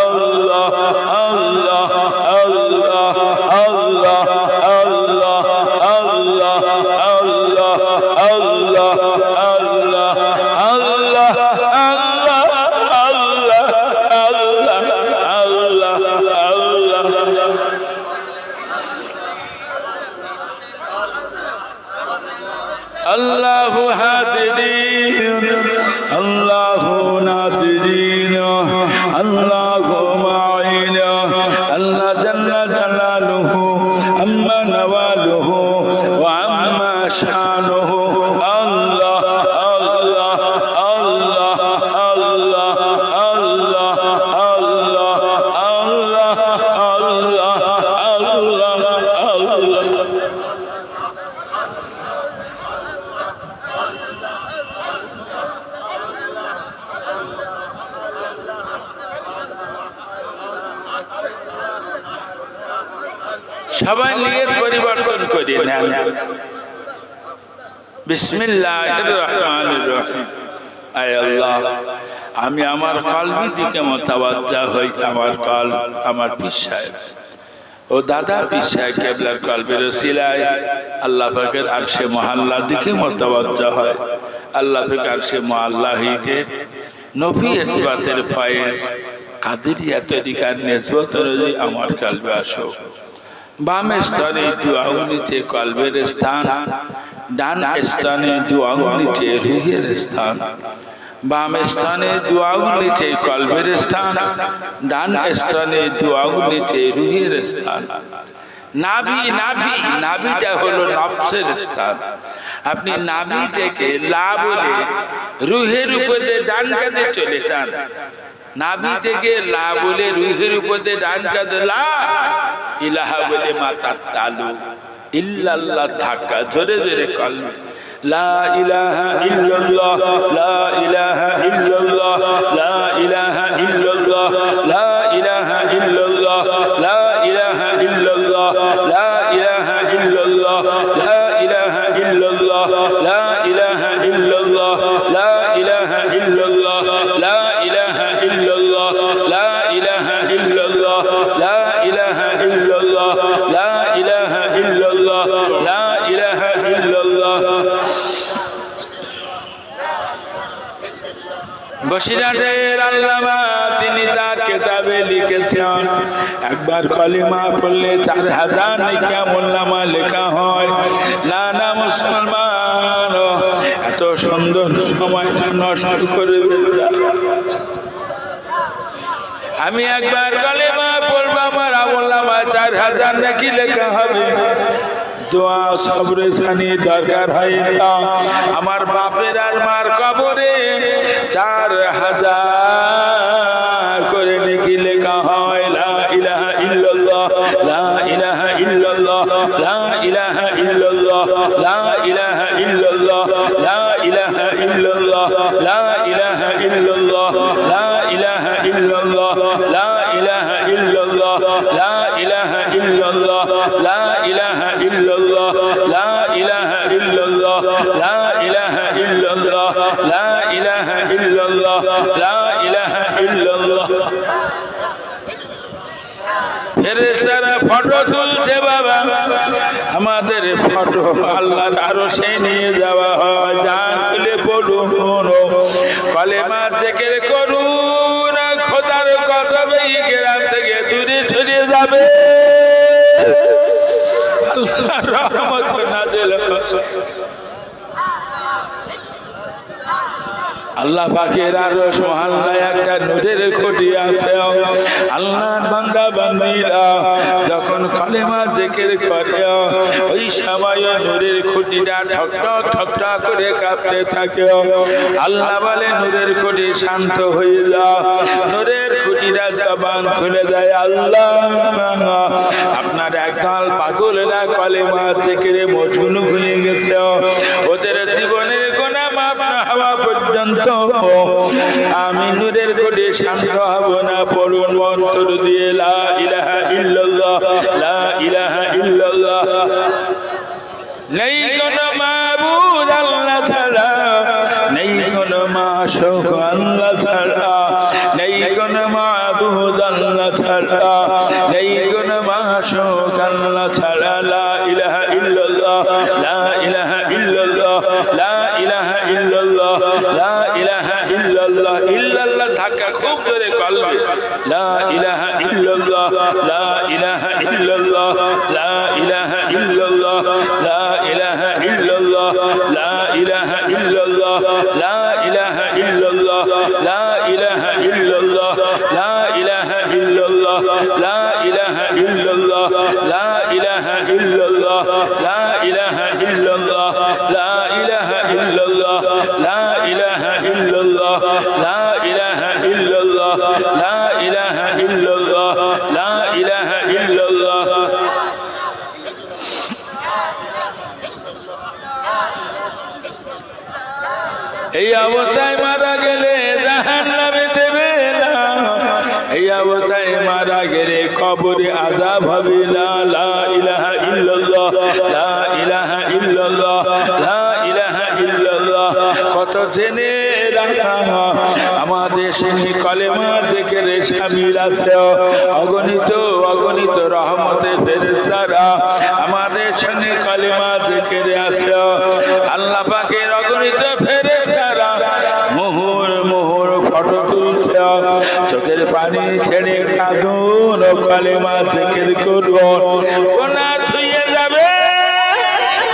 S1: আল্লাহ আল্লাহ আল্লাহ আল্লাহ আল্লাহ আল্লাহ আল্লাহ আল্লাহ আল্লাহ আল্লাহ আল্লাহ আল্লাহ আল্লাহ আল্লাহ আল্লাহ। আল্লাহু হাদিন আল্লাহু নাদিরিন আল্লাহু মাঈন। আল্লাহ জাল্লা জালালুহু আম্মা নওয়ালুহু ওয়া আম্মা শানুহু। আল্লাহ আল্লাহ আল্লাহ আল্লাহ আল্লাহ আল্লাহ আল্লাহ আল্লাহ আল্লাহ আল্লাহ। সবাই নিয়ত পরিবর্তন করে নেন। বিসমিল্লাহির রহমানির রহিম। আয় আল্লাহ, আমি আমার কলবি দিকে মুতাওয়াজ্জা হই। আমার কলব, আমার পীর সাহেব, ও দাদা পীর সাহেব কেবলার কলবের ওসিলায় আল্লাহ পাকের আরশে মহল্লার দিকে মতওয়াজ্জা হয়। আল্লাহ পাক আরশে মহল্লা হইতে নফি ইসবাতের ফয়েজ কাদেরিয়া তরিকার নিসবত অনুযায়ী আমার কলবে আসো। বাম স্তনে দু আঙ্গুলিতে কলবের স্থান, ডান স্তনে দু আঙ্গুলিতে রুহের স্থান। বাম স্তনে দু আঙ্গুলিতে কলবের স্থান, ডান স্তনে দু আঙ্গুলিতে রুহের স্থান। নাভি নাভি নাভিটা হলো নফসের স্থান। আপনি নাভি থেকে লা বলে রুহের উপরে ডান কাঁধে চলে যান। নাভি থেকে লা বলে রুহের উপরে ডান কাঁধে লা ইলাহা বলে মাথার তালু ইল্লাল্লাহ ধাক্কা জোরে জোরে কলবে লা ইলাহা ইল্লাল্লাহ লা ইলাহা ইল্লাল্লাহ লা ইলাহা ইল্লাল্লাহ লা ইলাহা ইল্লাল্লাহ লা ইলাহা ইল্লাল্লাহ লা ইলাহা ইল্লাল্লাহ লা ইলাহা ইল্লাল্লাহ লা ইলাহা ইল্লাল্লাহ লা ইলাহা ইল্লাল্লাহ লা ইলাহা ইল্লাল্লাহ লা ইলাহা ইল্লাল্লাহ লা ইলাহা ইল্লাল্লাহ লা ইলাহা ইল্লাল্লাহ লা ইলাহা ইল্লাল্লাহ। বসিরহাটের আল্লামা তিনি তার কিতাবে লিখেছেন একবার কলিমা পড়লে 4000 নেকি আমলনামা লেখা হয়। না না মুসলমান, এত সুন্দর সময়টা নষ্ট করবেন না। আমি একবার কলিমা পড়বো, আমার আমলনামা 4000 নেকি লেখা হবে। দোয়া সবরে সানি দরকার হয় না। আমার বাপের আর মার কবরে 4000 করে নেকি লেখা হয়। লা ইলাহা ইল্লাল্লাহ লা ইলাহা ইল্লাল্লাহ লা ইলাহা ইল্লাল্লাহ লা ইলাহা ইল্লাল্লাহ লা ইলাহা ইল্লাল্লাহ লা ইলাহা ইল্লাল্লাহ লা ইলাহা ইল্লাল্লাহ লা ইলাহা ইল্লাল্লাহ লা ইলাহা ইল্লাল্লাহ লা ইলাহা ইল্লাল্লাহ লা ইলাহা ইল্লাল্লাহ লা ইলাহা ইল্লাল্লাহ লা ইলাহা ইল্লাল্লাহ লা ইলাহা ইল্লাল্লাহ। ফেরেশতারা ফটো তুলছে বাবা, আমাদের ফটো আল্লাহর আরশে নিয়ে যাওয়া হয়। জান খুলে পড়ুন, কলেমা জিকির করুন, খোদার কসম এই গ্রাম থেকে দূরে সরে যাবে। আল্লাহর রহমত নাযিল হবে। আল্লাহ পাকের আরশ মহল্লায় একটা নূরের খুঁটি আছে। আল্লাহর বান্দা বান্দীরা যখন কলেমা জিকির করে ওই সময় নূরের খুঁটিটা ঠকঠক ঠকঠক করে কাঁপতে থাকে। আল্লাহ বলে নূরের খুঁটি শান্ত হয়ে যাও। নূরের খুঁটিটা জবান খুলে যায়। আল্লাহ আপনার একদল পাগলেরা কলেমা জিকিরে মশগুল হয়ে গেছে, ওদের জীবনের গুনাহ মাফ না হওয়া পর্যন্ত আমি নূরের কোটে শান্ত হব না। পড়ুন অন্তর দিয়ে লা ইলাহা ইল্লাল্লাহ লা ইলাহা ইল্লাল্লাহ। নেই কোন মাবুদ আল্লাহ ছাড়া, নেই কোন মাশুক আল্লাহ ছাড়া, নেই কোন মাবুদ আল্লাহ ছাড়া, নেই কোন মাশুক আল্লাহ ছাড়া। লা ইলাহা ইল্লাল্লাহ লা ইলাহা ইল্লাল্লাহ লা ইলাহা ইল্লাল্লাহ লা ইলাহা ইল্লাল্লাহ। ইল্লাল্লাহ ধাক্কা খুব জোরে কলবে। লা ইলাহা ইল্লাল্লাহ লা ইলাহা ইল্লাল্লাহ লা ইলাহা ইল্লাল্লাহ লা ইলাহা ইল্লাল্লাহ লা ইলাহা ইল্লাল্লাহ লা ইলাহা ইল্লাল্লাহ লা ইলাহা ইল্লাল্লাহ লা ইলাহা ইল্লাল্লাহ লা ইলাহা ইল্লাল্লাহ লা ইলাহা ইল্লাল্লাহ লা ইলাহা ইল্লাল্লাহ লা ইলাহা ইল্লাল্লাহ লা ইলাহা ইল্লাল্লাহ লা ইলাহা ইল্লাল্লাহ লা ইলাহা ইল্লাল্লাহ লা ইলাহা ইল্লাল্লাহ। এই অবস্থায় মারা গেলে জাহান্নামে দেবে না। এই অবস্থায় মারা গেলে কবরে আযাব হবে না। লা ইলাহা ইল্লাল্লাহ লা ইলাহা ইল্লাল্লাহ লা ইলাহা ইল্লাল্লাহ। কত জেনে রাখা আমাদের সেই কলেমা জিকিরের শামিল আছে অগণিত অগণিত রহমতে ফেরেশতারা আমাদের সঙ্গে কালিমা জিকিরে আছে আল্লাহ পাকের অগণিত ফেরেশতারা মুহুর মুহুর ফটো তুলছে চোখের পানি ছেড়ে কাঁদুন ও কালিমা জিকির করব গোনা ধুয়ে যাবে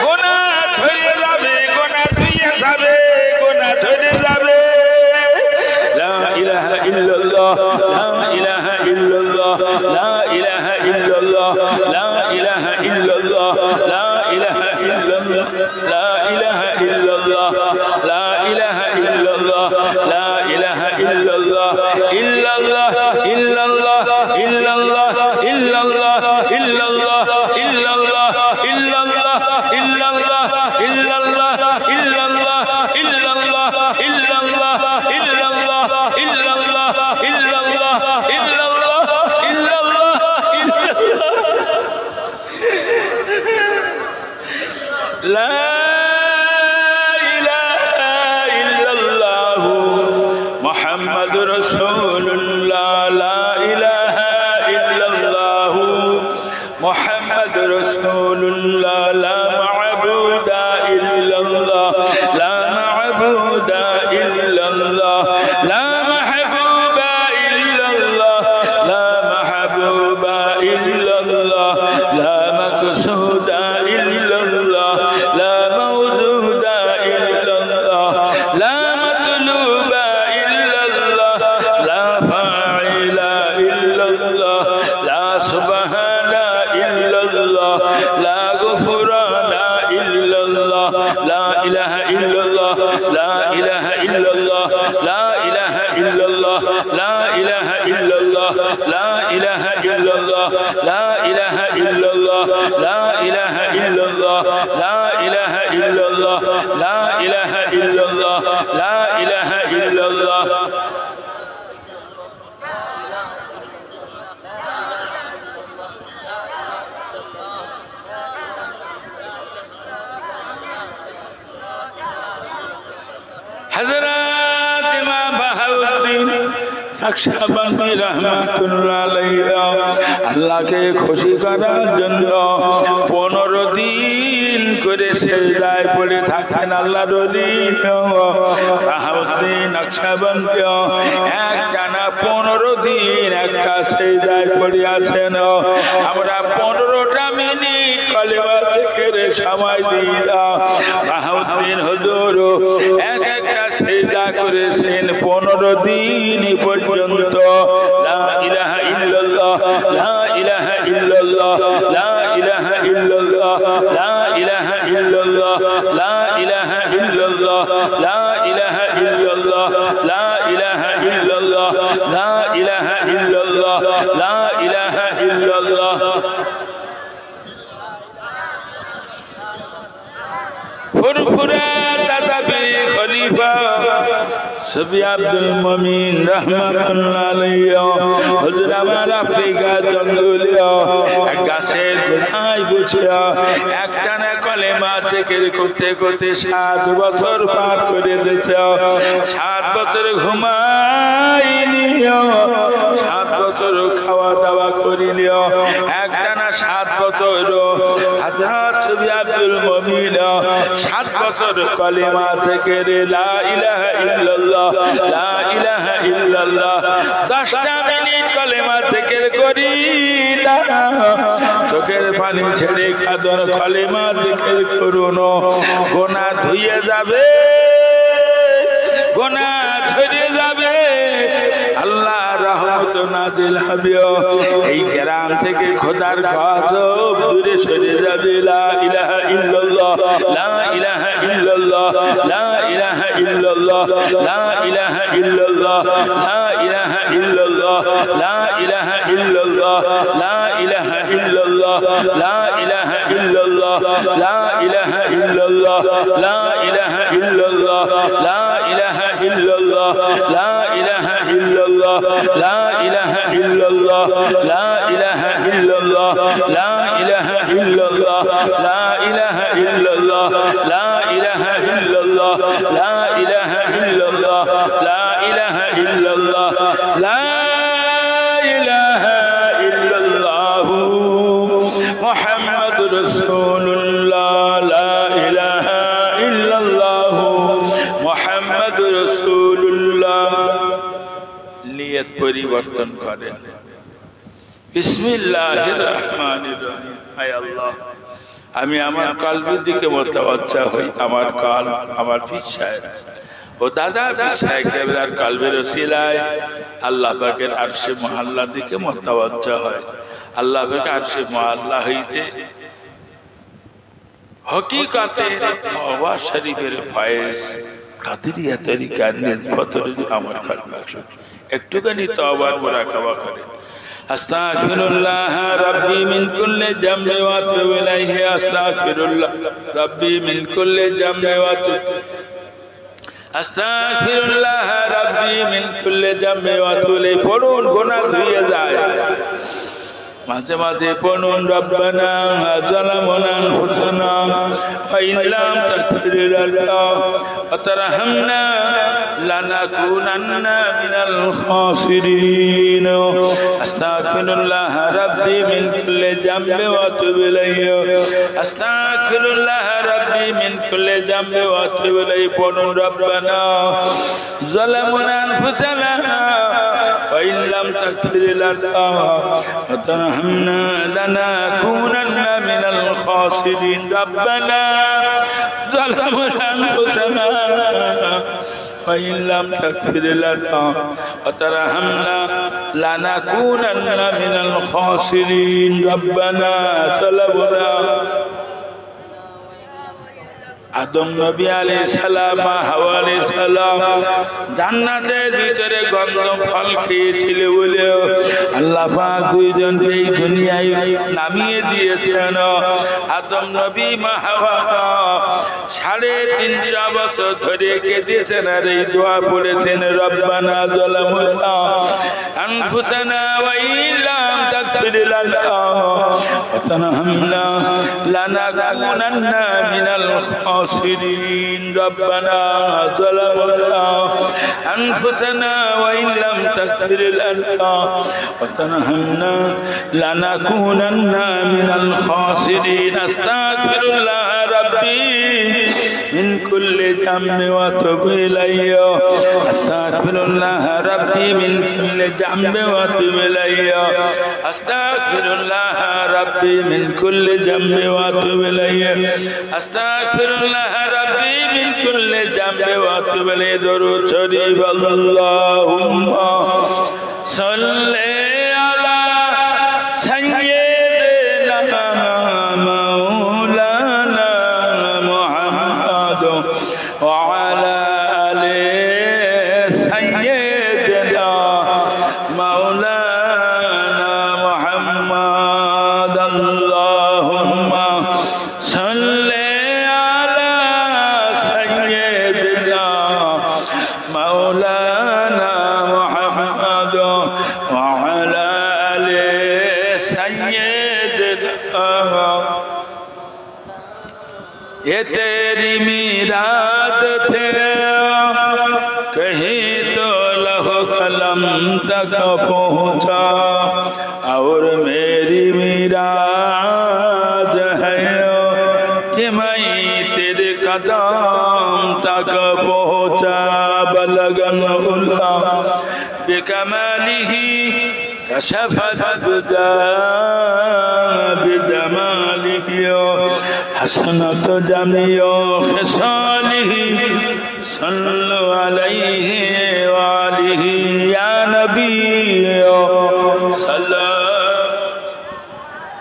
S1: গোনা ধুয়ে যাবে গোনা ধুয়ে যাবে গোনা ধুয়ে যাবে লা ইলাহা ইল্লাল্লাহ লা ইলাহা ইল্লাল্লাহ লা ইলাহা ইল্লাল্লাহ লা ইলাহা ইল্লাল্লাহ লা ইলাহা ইল্লাল্লাহ লা ইলাহা ইল্লাল্লাহ লা ইলাহা ইল্লাল্লাহ লা ইলাহা ইল্লাল্লাহ ইল্লাল্লাহ ইল্লাল্লাহ ইল্লাল্লাহ ইল্লাল্লাহ ইল্লাল্লাহ ইল্লাল্লাহ ইল্লাল্লাহ ইল্লাল্লাহ ইল্লাল্লাহ ইল্লাল্লাহ ইল্লাল্লাহ ইল্লাল্লাহ ইল্লাল্লাহ ইল্লাল্লাহ ইল্লাল্লাহ ইল্লাল্লাহ ইল্লাল্লাহ লা ইলাহা ইল্লাল্লাহ মুহাম্মাদুর রাসূলুল্লাহ লা ইলাহা ইল্লাল্লাহ মুহাম্মাদুর রাসূলুল্লাহ লা মা'বুদা ইল্লাল্লাহ লা মা'বুদা ইল্লাল্লাহ লা মাহবুবা ইল্লাল্লাহ লা মাহবুবা ইল্লাল্লাহ লা মাকসুদা ইল্লাল্লাহ লা মাওজুদা ইল্লাল্লাহ লা মাতলুবা ইল্লাল্লাহ লা ফাইলা ইল্লাল্লাহ লা সুবহানা ইল্লাল্লাহ লা গুফরানা ইল্লাল্লাহ লা ইলাহা ইল্লাল্লাহ লা ইলাহা ইল্লাল্লাহ লা ইলাহা ইল্লাল্লাহ লা ইলাহা ইল্লাল্লাহ লা ইলাহা ইল্লাল্লাহ লা ইলাহা ইল্লাল্লাহ লা ইলাহা ইল্লাল্লাহ লা ইলাহা ইল্লাল্লাহ লা ইলাহা ইল্লাল্লাহ লা ইলাহা ইল্লাল্লাহ হযরত ইমাম বাহাউদ্দিন নকশবন্দি রাহমাতুল্লাহ আলাইহি আল্লাহকে খুশি করার জন্য 15 দিন করে সিজদায় পড়ে থাকেন আল্লাহর ওলি বাহাউদ্দিন নকশবন্দি একটানা 15 দিন একটা সিজদায় পড়ে আছেন আমরা 15টা মিনিট কালেমা জিকিরে সময় দিলাম বাহাউদ্দিন হুজুর এক একটা সিজদা করেছেন 15 দিন পর্যন্ত লা ইলাহা ইল্লাল্লাহ লা ইলাহা ইল্লাল্লাহ লা ইলাহা ইল্লাল্লাহ লা ইলাহা ইল্লাল্লাহ লা ইলাহা ইল্লাল্লাহ লা ইলাহা ইল্লাল্লাহ লা ইলাহা ইল্লাল্লাহ লা ইলাহা ইল্লাল্লাহ লা ইলাহা ইল্লাল্লাহ ফুরফুরা তাতাবি খলিফা সবি আব্দুল মুমিন রাহমাতুল্লাহ আলাইহি হুজুর আমার আফ্রিকা জঙ্গলে এক গাছের গোড়ায় বসে একটানা কলেমা জিকির করতে করতে 7 বছর পার করে দিয়েছে 7 বছর ঘুমাইনি 7 বছর খাওয়া দাওয়া করিনি একটানা 7 বছর হযরত সবি আব্দুল মুমিন 7 বছর কলেমা জিকির লা ইলাহা ইল্লাল্লাহ লা ইলাহা ইল্লাল্লাহ 10টা মিনিট কলেমা জিকির করিলা চোখের পানি ছেড়ে কাঁদন কলেমা জিকির করুন গোনা ধুয়ে যাবে গোনা ঝরে যাবে আল্লাহ রহমত নাজিল হবে এই গ্রাম থেকে খোদার গজব দূরে সরে যাবে লা ইলাহা ইল্লাল্লাহ লা ইলাহা ইল্লাল্লাহ লা ইলাহা ইল্লাল্লাহ লা ইলাহা ইল্লাল্লাহ লা ইলাহা ইল্লাল্লাহ লা ইলাহা ইল্লাল্লাহ লা ইলাহা ইল্লাল্লাহ লা ইলাহা ইল্লাল্লাহ লা ইলাহা ইল্লাল্লাহ লা ইলাহা ইল্লাল্লাহ লা ইলাহা ইল্লাল্লাহ লা ইলাহা ইল্লাল্লাহ লা ইলাহা ইল্লাল্লাহ লা ইলাহা ইল্লাল্লাহ লা ইলাহা ইল্লাল্লাহ লা ইলাহা ইল্লাল্লাহ লা ইলাহা ইল্লাল্লাহ লা ইলাহা ইল্লাল্লাহ লা ইলাহা ইল্লাল্লাহ লা পরিবর্তন করেন। বিসমিল্লাহির রহমানির রহিম। আয় আল্লাহ, আমি আমার কলবের দিকে মুতাওয়াজ্জা হই। আমার কল, আমার পীর সাহেব ও দাদা পীর সাহেব কেবলার কলবের ওসিলায় আল্লাহ পাকের আরশে মুআল্লার দিকে মুতাওয়াজ্জা হয়। আল্লাহ পাকের আরশে মুআল্লা হইতে হকিকতে তওবা শরীফের ফয়েজ কাদেরিয়া তরিকার নিসবত আমার কলবে আসে। একটুখানি তওবার মুরাকাবা করেন। আস্তাগফিরুল্লাহ রাব্বি মিন কুল্লি জামবি ওয়া আতুবু ইলাইহি। আস্তাগফিরুল্লাহ রাব্বি মিন কুল্লি জামবি ওয়া আতুবু আস্তাগফিরুল্লাহ রাব্বি মিন কুল্লি জামবি ওয়া আতুবু ইলাইহি। পড়ুন, গুনাহ ধুয়ে যায়। মাঝে মাঝে পড়ুন, রব্বানা যালামনা আনফুসানা ওয়া ইন লাম তাগফির লানা ওয়া তারহামনা লানাকুনান্না মিনাল খাসিরিন। আস্তাগফিরুল্লাহ রাব্বি মিন কুল্লি জামবি ওয়া আতুবু ইলাইহি। আস্তাগফিরুল্লাহ রাব্বি মিন কুল্লি জামবি ওয়া আতুবু ইলাইহি। পড়ুন, রব্বানা যালামনা আনফুসানা ওয়া ইন লাম তাগফির লানা ওয়া তারহামনা লানাকুনান্না মিনাল খাসিরিন। রব্বানা যালামনা আনফুসানা وإن لم تغفر لنا وترحمنا لنكونن من الخاسرين ربنا ظلمنا আদম নবী আলাইহিস সালাম, হাওয়া আলাইহিস সালাম জান্নাতের ভিতরে গন্ধম ফল খেয়েছিল বলে আল্লাহ পাক দুইজনকে এই দুনিয়ায় নামিয়ে দিয়েছেন। আদম নবী মা হাওয়া 350 বছর ধরে কেঁদেছেন আর এই দোয়া পড়েছেন, রব্বানা যালামনা আনফুসানা ওয়া ইন লাম তাগফির লানা ওয়া তারহামনা লানাকুনান্না মিনাল খাসিরিন। রব্বানা যালামনা আনফুসানা ওয়া ইন লাম তাগফির লানা ওয়া তারহামনা লানাকুনান্না মিনাল খাসিরিন। আস্তাগফিরুল্লাহ রাব্বি মিন কুল্লি জামবি ওয়া আতুবু ইলাইহি। আস্তাগফিরুল্লাহ রাব্বি মিন কুল্লি জামবি ওয়া আতুবু ইলাইহি। আস্তাগফিরুল্লাহ রাব্বি মিন কুল্লি জামবি ওয়া আতুবু ইলাইহি। আস্তাগফিরুল্লাহ রাব্বি মিন কুল্লি জামবি ওয়া আতুবু ইলাইহি। দরুদ শরীফ। আল্লাহুম্মা সাল্লি আলা সাইয়্যিদিনা মাওলানা মুহাম্মাদ ওয়া আলা আলি সাইয়্যিদিনা মাওলানা মুহাম্মাদ। আল্লাহুম্মা সাল্লি আলা সাইয়্যিদিনা মাওলানা মুহাম্মাদ ওয়া আলা আলি সাইয়্যিদিনা। ये तेरी मीराद थे कहीं तो लहो कलम तक पहुँचा और मेरी मीराद है कि मैं तेरे कदम तक पहुँचा। बलगन उल्ला बिकमालिही कशफत बिजमालिही हसनत जमियो खिसालिही सल्लु अलैहि